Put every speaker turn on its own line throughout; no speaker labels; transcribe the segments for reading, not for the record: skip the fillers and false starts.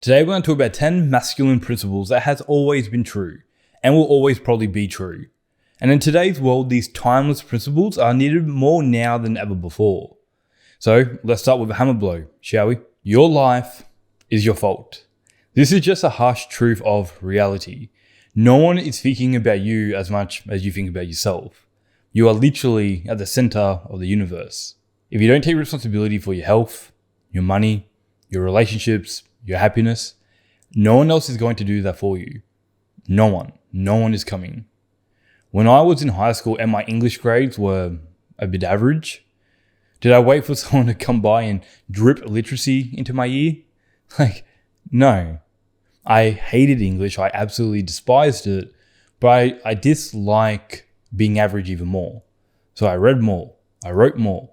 Today we're going to talk about 10 masculine principles that has always been true and will always probably be true. And in today's world, these timeless principles are needed more now than ever before. So let's start with a hammer blow, shall we? Your life is your fault. This is just a harsh truth of reality. No one is thinking about you as much as you think about yourself. You are literally at the center of the universe. If you don't take responsibility for your health, your money, your relationships, your happiness, no one else is going to do that for you. No one is coming. When I was in high school and my English grades were a bit average, did I wait for someone to come by and drip literacy into my ear? No. I hated English. I absolutely despised it, but I dislike being average even more. So I read more, I wrote more,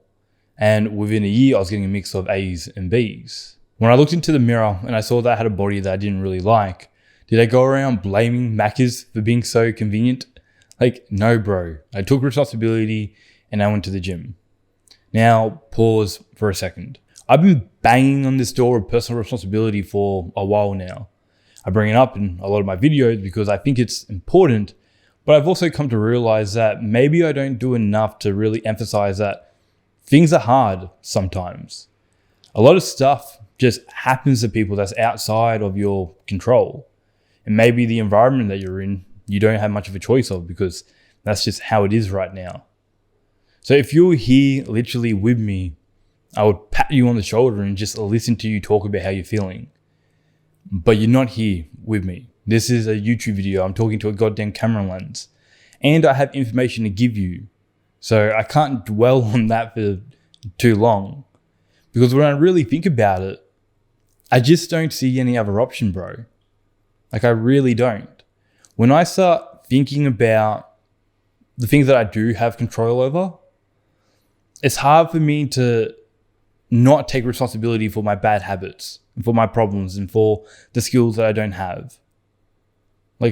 and within a year I was getting a mix of A's and B's. When I looked into the mirror and I saw that I had a body that I didn't really like, did I go around blaming Macca's for being so convenient? No, bro. I took responsibility and I went to the gym. Now, pause for a second. I've been banging on this door of personal responsibility for a while now. I bring it up in a lot of my videos because I think it's important, but I've also come to realize that maybe I don't do enough to really emphasize that things are hard sometimes. A lot of stuff just happens to people that's outside of your control. And maybe the environment that you're in, you don't have much of a choice of because that's just how it is right now. So if you're here literally with me, I would pat you on the shoulder and just listen to you talk about how you're feeling. But you're not here with me. This is a YouTube video. I'm talking to a goddamn camera lens. And I have information to give you. So I can't dwell on that for too long. Because when I really think about it, I just don't see any other option, bro. I really don't. When I start thinking about the things that I do have control over, it's hard for me to not take responsibility for my bad habits and for my problems and for the skills that I don't have.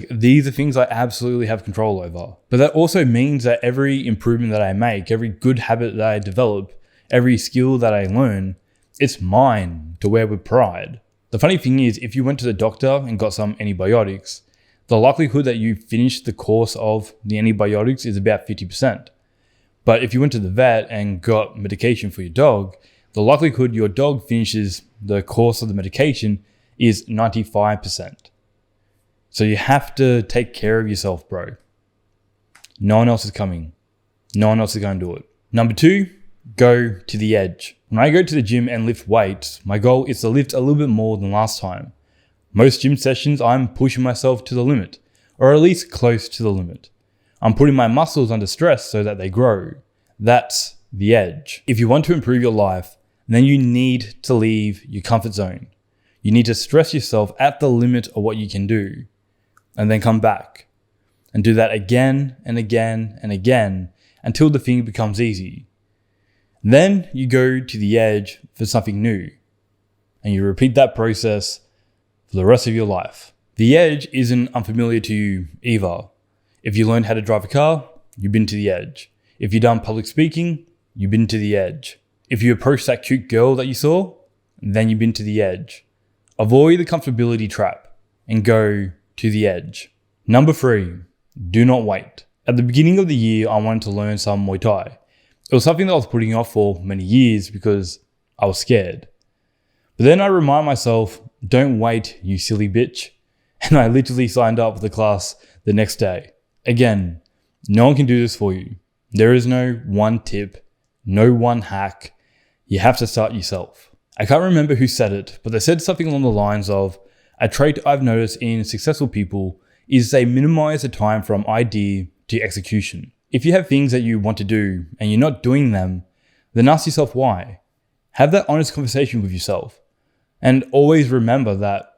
These are things I absolutely have control over. But that also means that every improvement that I make, every good habit that I develop, every skill that I learn, it's mine to wear with pride. The funny thing is, if you went to the doctor and got some antibiotics, the likelihood that you finish the course of the antibiotics is about 50%. But if you went to the vet and got medication for your dog, the likelihood your dog finishes the course of the medication is 95%. So you have to take care of yourself, bro. No one else is coming. No one else is going to do it. Number 2, go to the edge. When I go to the gym and lift weights, my goal is to lift a little bit more than last time. Most gym sessions, I'm pushing myself to the limit, or at least close to the limit. I'm putting my muscles under stress so that they grow. That's the edge. If you want to improve your life, then you need to leave your comfort zone. You need to stress yourself at the limit of what you can do, and then come back and do that again and again and again until the thing becomes easy. Then you go to the edge for something new, and you repeat that process for the rest of your life. The edge isn't unfamiliar to you either. If you learned how to drive a car, you've been to the edge. If you've done public speaking, you've been to the edge. If you approach that cute girl that you saw, then you've been to the edge. Avoid the comfortability trap and go to the edge. Number 3, do not wait. At the beginning of the year, I wanted to learn some Muay Thai. It was something that I was putting off for many years because I was scared. But then I remind myself, don't wait, you silly bitch. And I literally signed up for the class the next day. Again, no one can do this for you. There is no one tip, no one hack. You have to start yourself. I can't remember who said it, but they said something along the lines of, a trait I've noticed in successful people is they minimize the time from idea to execution. If you have things that you want to do and you're not doing them, then ask yourself why. Have that honest conversation with yourself. And always remember that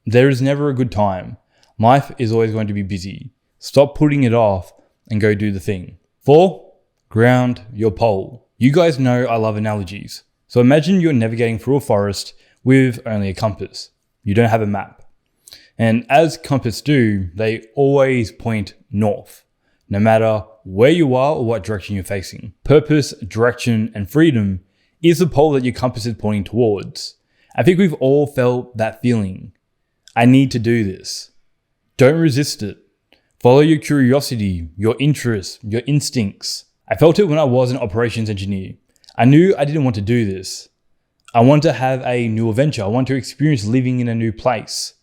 there is never a good time. Life is always going to be busy. Stop putting it off and go do the thing. 4, ground your pole. You guys know I love analogies. So imagine you're navigating through a forest with only a compass. You don't have a map. And as compass do, they always point north, no matter where you are or what direction you're facing. Purpose, direction, and freedom is the pole that your compass is pointing towards. I think we've all felt that feeling. I need to do this. Don't resist it. Follow your curiosity, your interests, your instincts. I felt it when I was an operations engineer. I knew I didn't want to do this. I wanted to have a new adventure. I wanted to experience living in a new place.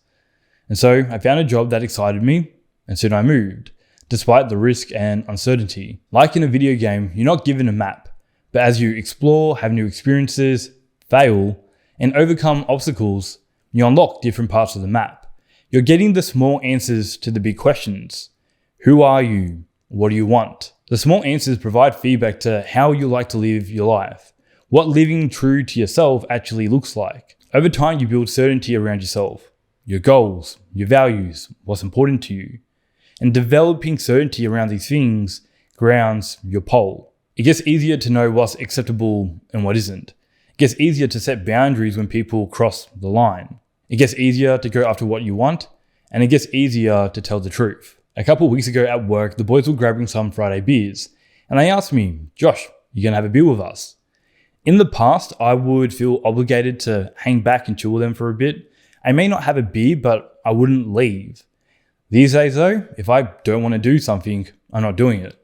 And so I found a job that excited me, and soon I moved, despite the risk and uncertainty. Like in a video game, you're not given a map, but as you explore, have new experiences, fail, and overcome obstacles, you unlock different parts of the map. You're getting the small answers to the big questions. Who are you? What do you want? The small answers provide feedback to how you like to live your life, what living true to yourself actually looks like. Over time, you build certainty around yourself, your goals, your values, what's important to you. And developing certainty around these things grounds your pole. It gets easier to know what's acceptable and what isn't. It gets easier to set boundaries when people cross the line. It gets easier to go after what you want, and it gets easier to tell the truth. A couple of weeks ago at work, the boys were grabbing some Friday beers, and they asked me, Josh, you gonna have a beer with us? In the past, I would feel obligated to hang back and chill with them for a bit. I may not have a beer, but I wouldn't leave. These days though, if I don't want to do something, I'm not doing it.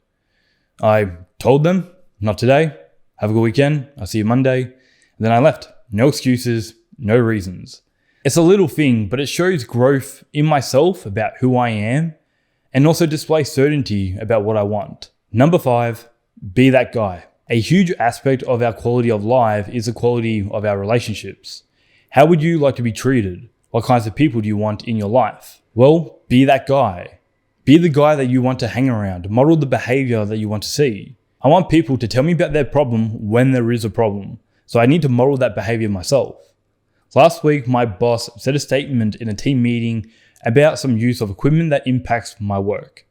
I told them, not today, have a good weekend, I'll see you Monday. And then I left. No excuses, no reasons. It's a little thing, but it shows growth in myself about who I am and also displays certainty about what I want. Number 5, be that guy. A huge aspect of our quality of life is the quality of our relationships. How would you like to be treated? What kinds of people do you want in your life? Well, be that guy. Be the guy that you want to hang around. Model the behavior that you want to see. I want people to tell me about their problem when there is a problem. So I need to model that behavior myself. Last week, my boss said a statement in a team meeting about some use of equipment that impacts my work.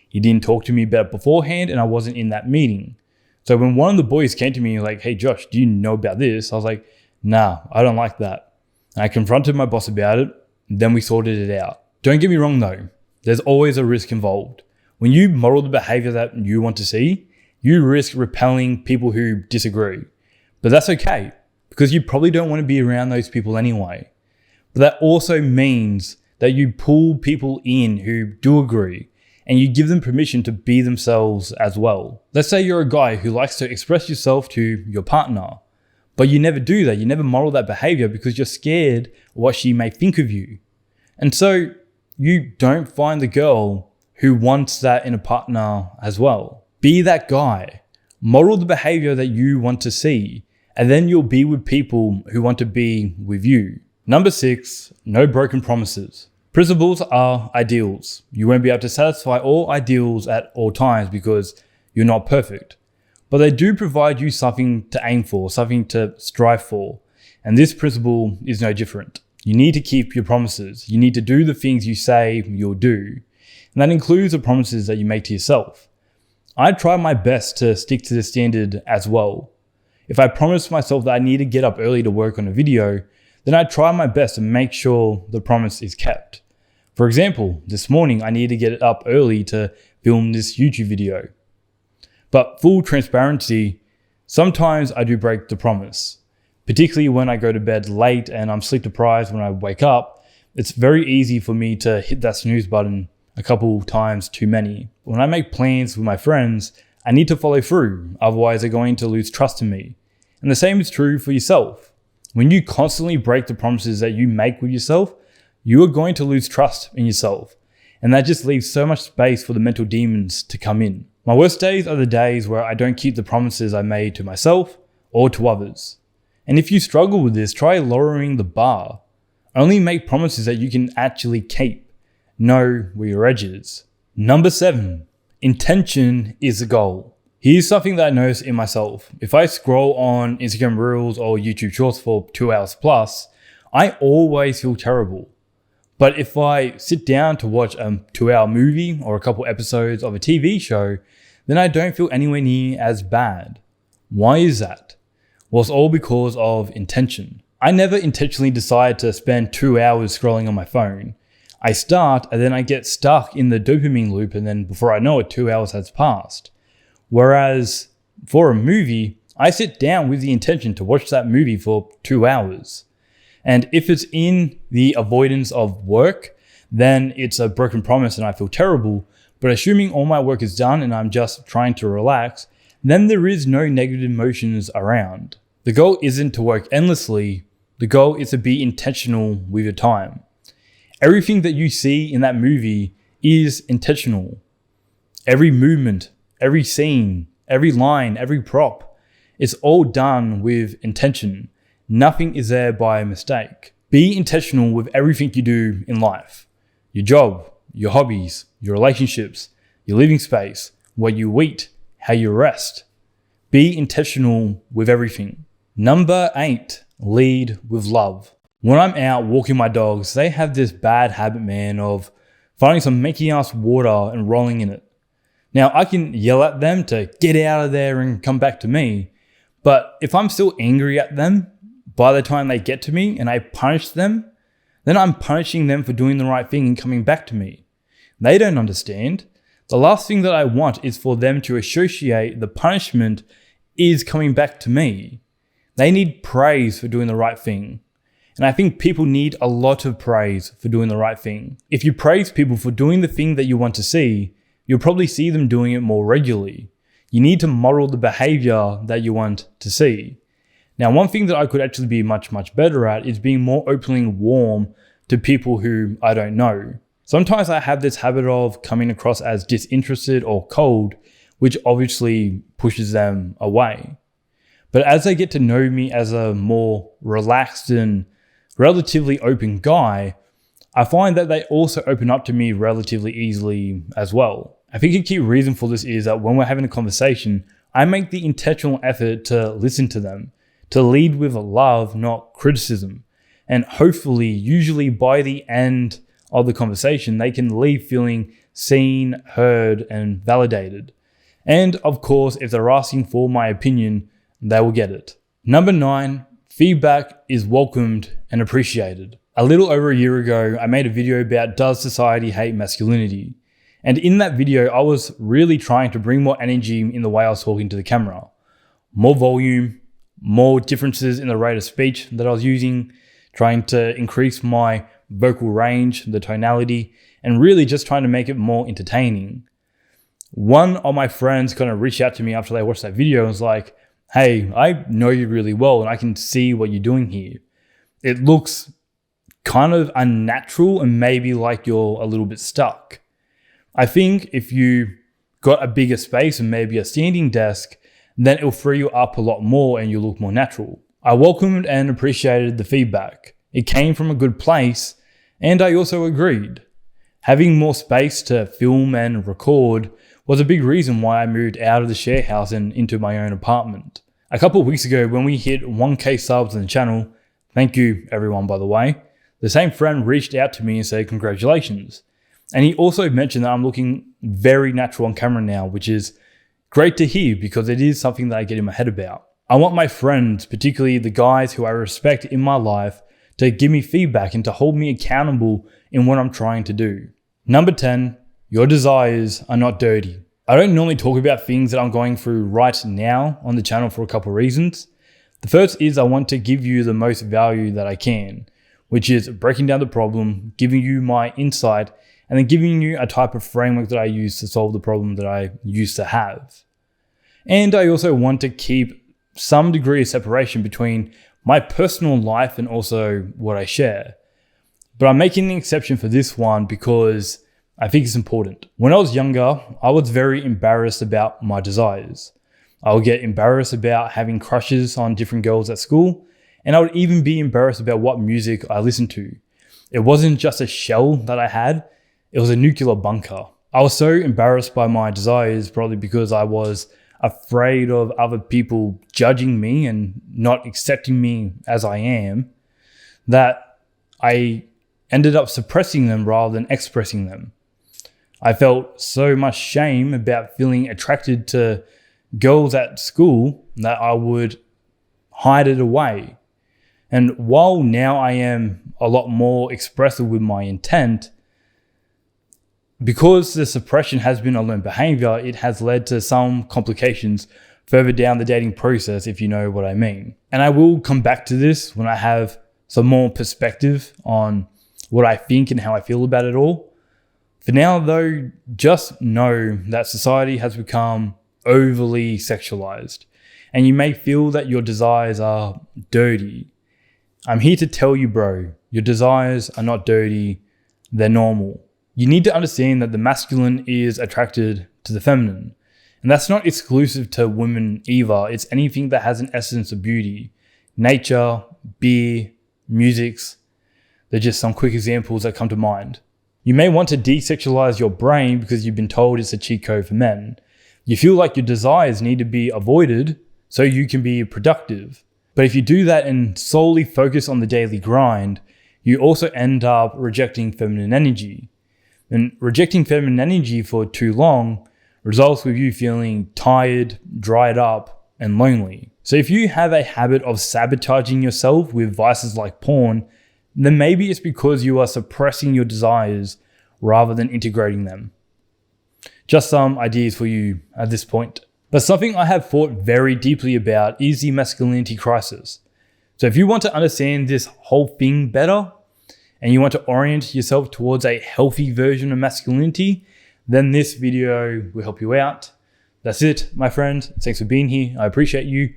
He didn't talk to me about it beforehand, and I wasn't in that meeting. So when one of the boys came to me like, hey Josh, do you know about this? I was like, nah, I don't like that. And I confronted my boss about it, and then we sorted it out. Don't get me wrong though, there's always a risk involved. When you model the behavior that you want to see, you risk repelling people who disagree. But that's okay, because you probably don't want to be around those people anyway. But that also means that you pull people in who do agree, and you give them permission to be themselves as well. Let's say you're a guy who likes to express yourself to your partner, but you never do that. You never model that behavior because you're scared of what she may think of you. And so you don't find the girl who wants that in a partner as well. Be that guy. Model the behavior that you want to see, and then you'll be with people who want to be with you. Number 6, no broken promises. Principles are ideals. You won't be able to satisfy all ideals at all times because you're not perfect. But they do provide you something to aim for, something to strive for. And this principle is no different. You need to keep your promises. You need to do the things you say you'll do. And that includes the promises that you make to yourself. I try my best to stick to this standard as well. If I promise myself that I need to get up early to work on a video, then I try my best to make sure the promise is kept. For example, this morning I need to get up early to film this YouTube video. But full transparency, sometimes I do break the promise. Particularly when I go to bed late and I'm sleep deprived when I wake up, it's very easy for me to hit that snooze button a couple times too many. When I make plans with my friends, I need to follow through, otherwise they're going to lose trust in me. And the same is true for yourself. When you constantly break the promises that you make with yourself, you are going to lose trust in yourself. And that just leaves so much space for the mental demons to come in. My worst days are the days where I don't keep the promises I made to myself or to others. And if you struggle with this, try lowering the bar. Only make promises that you can actually keep. Know where your edge is. Number 7, intention is the goal. Here's something that I notice in myself. If I scroll on Instagram Reels or YouTube Shorts for 2 hours plus, I always feel terrible. But if I sit down to watch a 2-hour movie or a couple episodes of a TV show, then I don't feel anywhere near as bad. Why is that? Well, it's all because of intention. I never intentionally decide to spend 2 hours scrolling on my phone. I start and then I get stuck in the dopamine loop, and then before I know it, 2 hours has passed. Whereas for a movie, I sit down with the intention to watch that movie for 2 hours. And if it's in the avoidance of work, then it's a broken promise and I feel terrible. But assuming all my work is done and I'm just trying to relax, then there is no negative emotions around. The goal isn't to work endlessly. The goal is to be intentional with your time. Everything that you see in that movie is intentional. Every movement, every scene, every line, every prop, it's all done with intention. Nothing is there by mistake. Be intentional with everything you do in life. Your job, your hobbies, your relationships, your living space, what you eat, how you rest. Be intentional with everything. Number 8, lead with love. When I'm out walking my dogs, they have this bad habit, man, of finding some manky ass water and rolling in it. Now, I can yell at them to get out of there and come back to me, but if I'm still angry at them by the time they get to me and I punish them, then I'm punishing them for doing the right thing and coming back to me. They don't understand. The last thing that I want is for them to associate the punishment is coming back to me. They need praise for doing the right thing. And I think people need a lot of praise for doing the right thing. If you praise people for doing the thing that you want to see, you'll probably see them doing it more regularly. You need to model the behavior that you want to see. Now, one thing that I could actually be much, much better at is being more openly warm to people who I don't know. Sometimes I have this habit of coming across as disinterested or cold, which obviously pushes them away. But as they get to know me as a more relaxed and relatively open guy, I find that they also open up to me relatively easily as well. I think a key reason for this is that when we're having a conversation, I make the intentional effort to listen to them, to lead with love, not criticism. And hopefully, usually by the end of the conversation, they can leave feeling seen, heard, and validated. And of course, if they're asking for my opinion, they will get it. Number 9, feedback is welcomed and appreciated. A little over a year ago, I made a video about does society hate masculinity? And in that video, I was really trying to bring more energy in the way I was talking to the camera. More volume, more differences in the rate of speech that I was using, trying to increase my vocal range, the tonality, and really just trying to make it more entertaining. One of my friends kind of reached out to me after they watched that video and was like, hey, I know you really well and I can see what you're doing here. It looks kind of unnatural and maybe like you're a little bit stuck. I think if you got a bigger space and maybe a standing desk, then it'll free you up a lot more and you'll look more natural. I welcomed and appreciated the feedback. It came from a good place, and I also agreed. Having more space to film and record was a big reason why I moved out of the share house and into my own apartment. A couple of weeks ago, when we hit 1K subs on the channel, thank you everyone by the way, the same friend reached out to me and said congratulations. And he also mentioned that I'm looking very natural on camera now, which is great to hear because it is something that I get in my head about. I want my friends, particularly the guys who I respect in my life, to give me feedback and to hold me accountable in what I'm trying to do. Number 10, your desires are not dirty. I don't normally talk about things that I'm going through right now on the channel for a couple of reasons. The first is I want to give you the most value that I can, which is breaking down the problem, giving you my insight, and then giving you a type of framework that I use to solve the problem that I used to have. And I also want to keep some degree of separation between my personal life and also what I share. But I'm making an exception for this one because I think it's important. When I was younger, I was very embarrassed about my desires. I would get embarrassed about having crushes on different girls at school, and I would even be embarrassed about what music I listened to. It wasn't just a shell that I had, it was a nuclear bunker. I was so embarrassed by my desires, probably because I was afraid of other people judging me and not accepting me as I am, that I ended up suppressing them rather than expressing them. I felt so much shame about feeling attracted to girls at school that I would hide it away. And while now I am a lot more expressive with my intent, because the suppression has been a learned behavior, it has led to some complications further down the dating process, if you know what I mean. And I will come back to this when I have some more perspective on what I think and how I feel about it all. For now though, just know that society has become overly sexualized, and you may feel that your desires are dirty. I'm here to tell you, bro, your desires are not dirty, they're normal. You need to understand that the masculine is attracted to the feminine. And that's not exclusive to women either. It's anything that has an essence of beauty. Nature, beer, musics. They're just some quick examples that come to mind. You may want to desexualize your brain because you've been told it's a cheat code for men. You feel like your desires need to be avoided so you can be productive. But if you do that and solely focus on the daily grind, you also end up rejecting feminine energy. And rejecting feminine energy for too long results with you feeling tired, dried up, and lonely. So if you have a habit of sabotaging yourself with vices like porn, then maybe it's because you are suppressing your desires rather than integrating them. Just some ideas for you at this point. But something I have thought very deeply about is the masculinity crisis. So if you want to understand this whole thing better, and you want to orient yourself towards a healthy version of masculinity, then this video will help you out. That's it, my friend. Thanks for being here. I appreciate you.